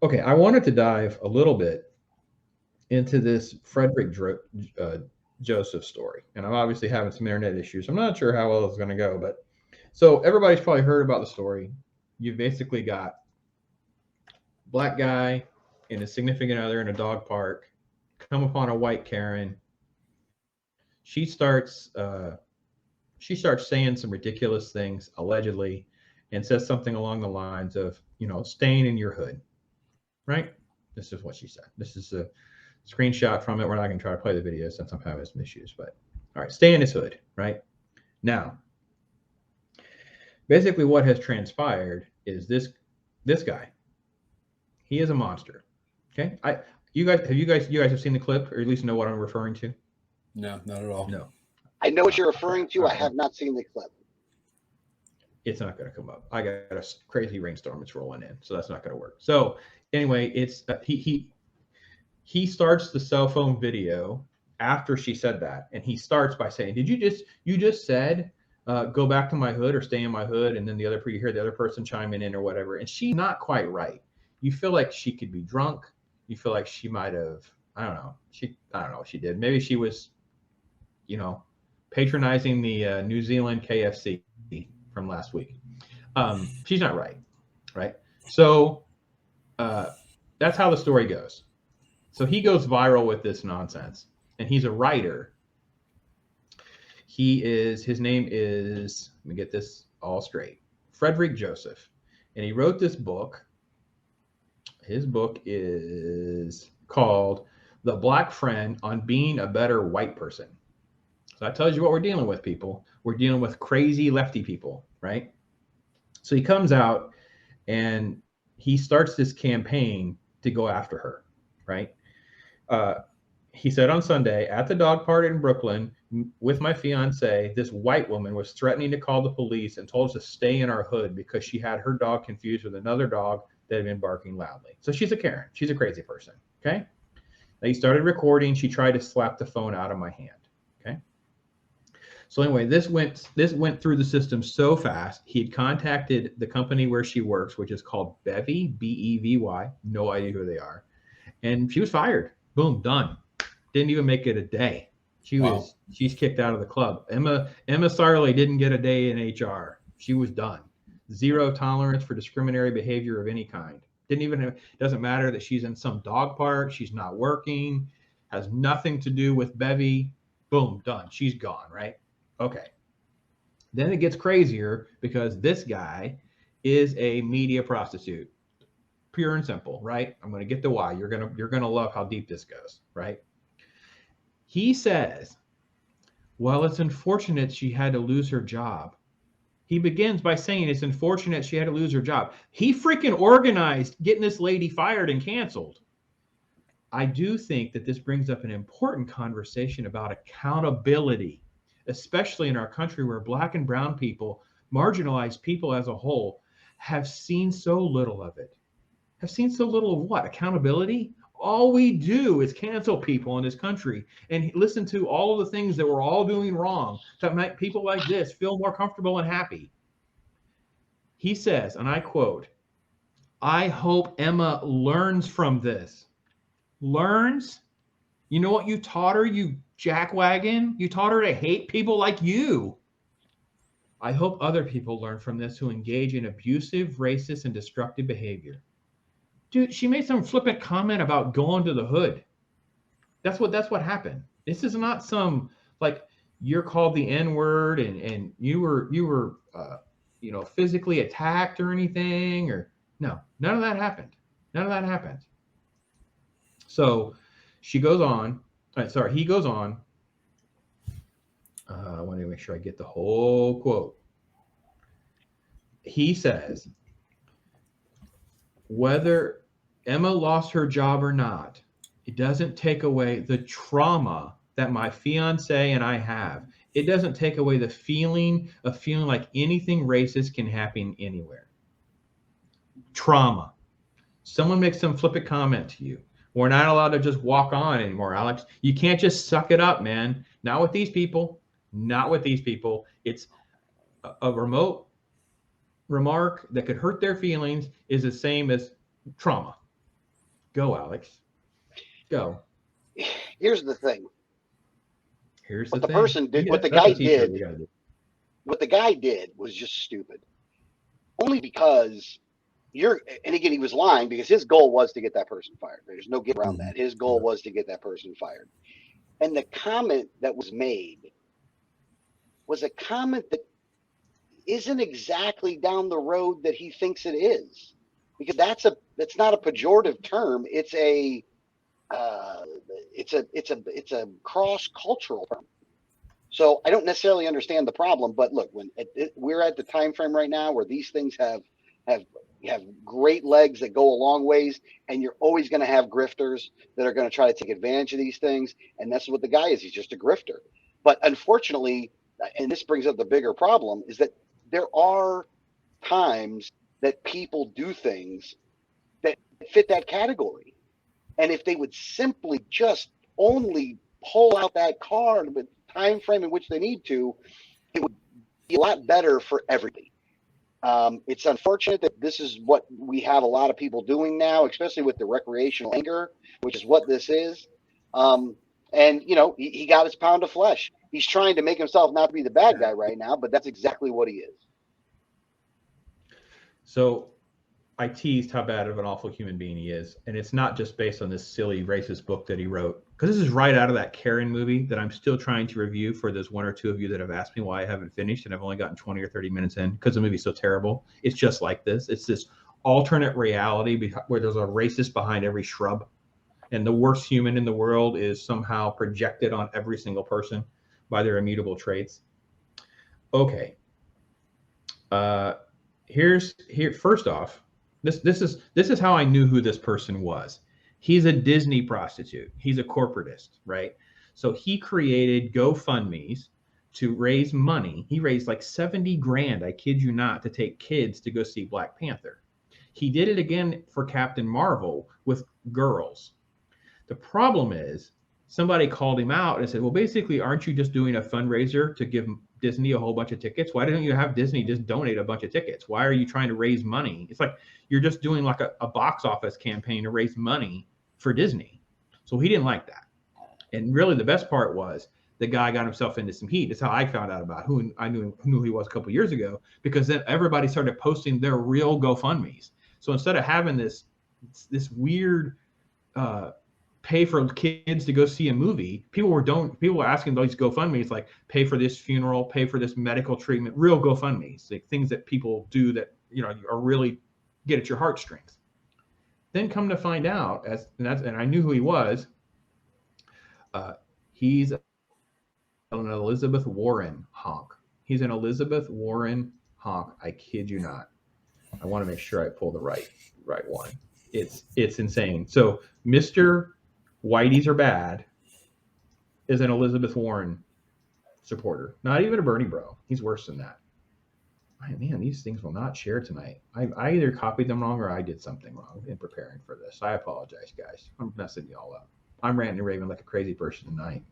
Okay, I wanted to dive a little bit into this Joseph story, and I'm obviously having some internet issues. I'm not sure how well it's going to go, but so everybody's probably heard about the story. You've basically got black guy and his significant other in a dog park come upon a white Karen. She starts she starts saying some ridiculous things allegedly, and says something along the lines of, staying in your hood, right? This is what she said. This is a screenshot from it. We're not going to try to play the video since I'm having some issues, but all right, stay in his hood, right? Now, basically what has transpired is this guy, he is a monster. Okay? You guys have seen the clip, or at least know what I'm referring to? No, not at all. No. I know what you're referring to. I have not seen the clip. It's not going to come up. I got a crazy rainstorm. It's rolling in, so that's not going to work. So anyway, it's he starts the cell phone video after she said that, and he starts by saying, "Did you just said go back to my hood or stay in my hood?" And then you hear the other person chiming in or whatever, and she's not quite right. You feel like she could be drunk. You feel like she might have, I don't know what she did. Maybe she was, patronizing the New Zealand KFC from last week. She's not right. So that's how the story goes. So he goes viral with this nonsense, and he's a writer. His name is, let me get this all straight, FREDERICK Joseph, and he wrote this book. His book is called The Black Friend on Being a Better White Person. So that tells you what we're dealing with, people. We're dealing with crazy lefty people, right? So he comes out and he starts this campaign to go after her, right? He said on Sunday, at the dog park in Brooklyn with my fiance, this white woman was threatening to call the police and told us to stay in our hood because she had her dog confused with another dog that had been barking loudly. So she's a Karen. She's a crazy person, okay? They started recording. She tried to slap the phone out of my hand, okay? So anyway, this went through the system so fast. He had contacted the company where she works, which is called Bevy, B-E-V-Y. No idea who they are. And she was fired. Boom, done. Didn't even make it a day. She's kicked out of the club. Emma Sarley didn't get a day in HR. She was done. Zero tolerance for discriminatory behavior of any kind. Doesn't matter that she's in some dog park. She's not working. Has nothing to do with Bevy. Boom, done. She's gone, right? Okay. Then it gets crazier because this guy is a media prostitute. Pure and simple, right? I'm going to get the why. You're going to love how deep this goes, right? He says, well, it's unfortunate she had to lose her job. He begins by saying it's unfortunate she had to lose her job. He freaking organized getting this lady fired and canceled. I do think that this brings up an important conversation about accountability, especially in our country where Black and brown people, marginalized people as a whole, have seen so little of it. Have seen so little of what? Accountability? All we do is cancel people in this country and listen to all of the things that we're all doing wrong to make people like this feel more comfortable and happy. He says, and I quote, I hope Emma learns from this. Learns? You know what you taught her, you jackwagon? You taught her to hate people like you. I hope other people learn from this who engage in abusive, racist, and destructive behavior. Dude, she made some flippant comment about going to the hood. That's what happened. This is not some, like, you're called the N-word and you were physically attacked or anything, or no, none of that happened. None of that happened. So he goes on. I want to make sure I get the whole quote. He says, whether Emma lost her job or not, it doesn't take away the trauma that my fiance and I have. It doesn't take away the feeling of feeling like anything racist can happen anywhere. Trauma. Someone makes some flippant comment to you. We're not allowed to just walk on anymore, Alex. You can't just suck it up, man. Not with these people. Not with these people. It's a remote remark that could hurt their feelings is the same as trauma. Go, Alex. Go. Here's the thing. Here's What the the thing. person did, what the That's guy a t-shirt we did, gotta do. what the guy did was just stupid. Only because and again, he was lying because his goal was to get that person fired. There's no getting around that. His goal was to get that person fired. And the comment that was made was a comment that isn't exactly down the road that he thinks it is, because that's not a pejorative term. It's a cross-cultural term. So I don't necessarily understand the problem, but look, we're at the time frame right now where these things have great legs that go a long ways, and you're always going to have grifters that are going to try to take advantage of these things, and that's what the guy is. He's just a grifter. But unfortunately, and this brings up the bigger problem, is that there are times that people do things that fit that category, and if they would simply just only pull out that card with time frame in which they need to, it would be a lot better for everybody. It's unfortunate that this is what we have a lot of people doing now, especially with the recreational anger, which is what this is. And, you know, he got his pound of flesh. He's trying to make himself not be the bad guy right now, but that's exactly what he is. So I teased how bad of an awful human being he is. And it's not just based on this silly racist book that he wrote, because this is right out of that Karen movie that I'm still trying to review for those one or two of you that have asked me why I haven't finished, and I've only gotten 20 or 30 minutes in because the movie's so terrible. It's just like this. It's this alternate reality where there's a racist behind every shrub, and the worst human in the world is somehow projected on every single person by their immutable traits. Okay. First off, this is how I knew who this person was. He's a Disney prostitute. He's a corporatist, right? So he created GoFundMe's to raise money. He raised like 70 grand, I kid you not, to take kids to go see Black Panther. He did it again for Captain Marvel with girls. The problem is somebody called him out and said, well, basically, aren't you just doing a fundraiser to give Disney a whole bunch of tickets? Why don't you have Disney just donate a bunch of tickets? Why are you trying to raise money? It's like you're just doing like a box office campaign to raise money for Disney. So he didn't like that. And really the best part was the guy got himself into some heat. That's how I found out about who he was a couple of years ago, because then everybody started posting their real GoFundMe's. So instead of having this weird pay for kids to go see a movie, people were asking these GoFundMe's like, pay for this funeral, pay for this medical treatment, real GoFundMe's, like things that people do that, you know, are really get at your heartstrings. Then come to find out, and I knew who he was. He's an Elizabeth Warren honk. He's an Elizabeth Warren honk. I kid you not. I want to make sure I pull the right one. It's insane. So Mr. Whitey's are bad is an Elizabeth Warren supporter. Not even a Bernie bro. He's worse than that. Man, these things will not share tonight. I either copied them wrong or I did something wrong in preparing for this. I apologize, guys. I'm messing y'all up. I'm ranting and raving like a crazy person tonight.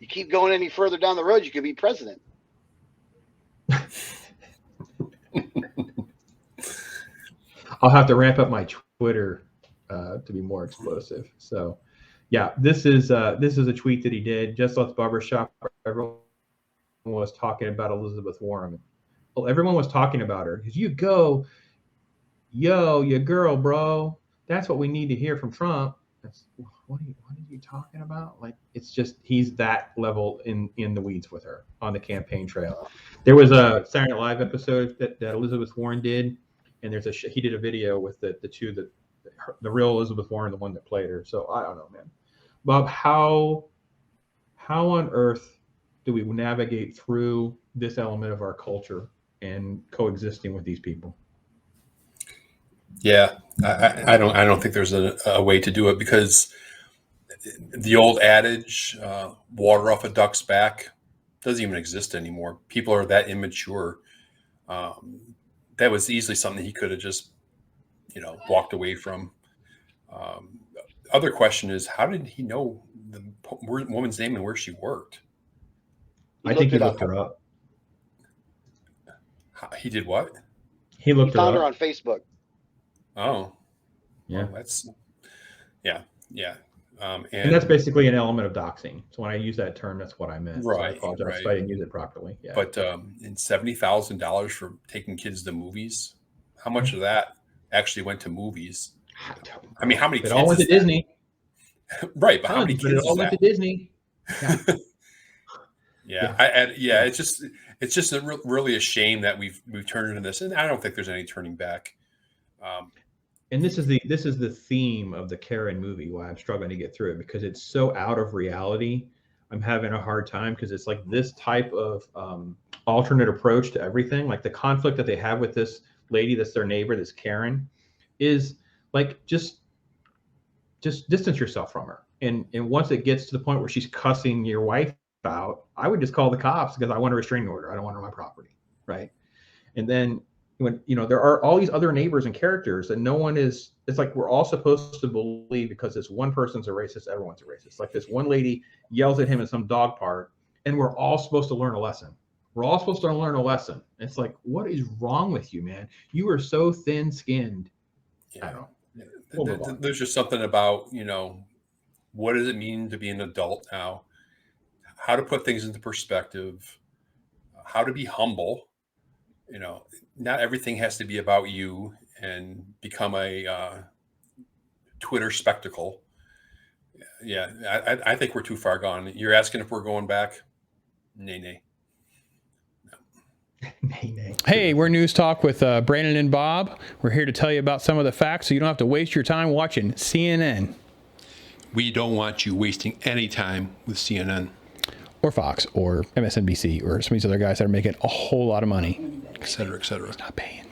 You keep going any further down the road, you could be president. I'll have to ramp up my Twitter to be more explosive. So, yeah, this is a tweet that he did. Just left barbershop. Everyone was talking about Elizabeth Warren. Well, everyone was talking about her because you go, yo, your girl, bro. That's what we need to hear from Trump. What are you talking about? Like, it's just he's that level in the weeds with her on the campaign trail. There was a Saturday Night Live episode that Elizabeth Warren did, and he did a video with the two that the real Elizabeth Warren, the one that played her. So I don't know, man. Bob, how on earth do we navigate through this element of our culture and coexisting with these people? Yeah, I don't think there's a way to do it, because the old adage, water off a duck's back, doesn't even exist anymore. People are that immature. That was easily something he could have just, walked away from. Other question is, how did he know the woman's name and where she worked? I think he looked her up. He did what? He looked her up. Found her on Facebook. Oh, Yeah. Well, that's yeah. And that's basically an element of doxing. So when I use that term, that's what I meant. So I Right, apologize if right. I didn't use it properly. Yeah. But in $70,000 for taking kids to movies, how much of that actually went to movies? I mean, how many kids? It all went to is that? Disney. Right, but how many But kids it is all went that? to Disney. Yeah. Yeah. It's just really a shame that we've turned into this, and I don't think there's any turning back. And this is the theme of the Karen movie, why I'm struggling to get through it, because it's so out of reality. I'm having a hard time because it's like this type of alternate approach to everything. Like the conflict that they have with this lady that's their neighbor, this Karen, is like just distance yourself from her. And once it gets to the point where she's cussing your wife out, I would just call the cops because I want a restraining order. I don't want her on my property, right? And then when there are all these other neighbors and characters that no one is, it's like we're all supposed to believe because this one person's a racist, everyone's a racist. Like this one lady yells at him in some dog park, and we're all supposed to learn a lesson. We're all supposed to learn a lesson. It's like, what is wrong with you, man? You are so thin-skinned. I don't know. There's just something about, what does it mean to be an adult now? How to put things into perspective, how to be humble. Not everything has to be about you and become a Twitter spectacle. Yeah, I think we're too far gone. You're asking if we're going back? Nay. Nay. Hey, we're News Talk with Brandon and Bob. We're here to tell you about some of the facts so you don't have to waste your time watching CNN. We don't want you wasting any time with CNN. Or Fox, or MSNBC, or some of these other guys that are making a whole lot of money. Et cetera, et cetera. Not paying.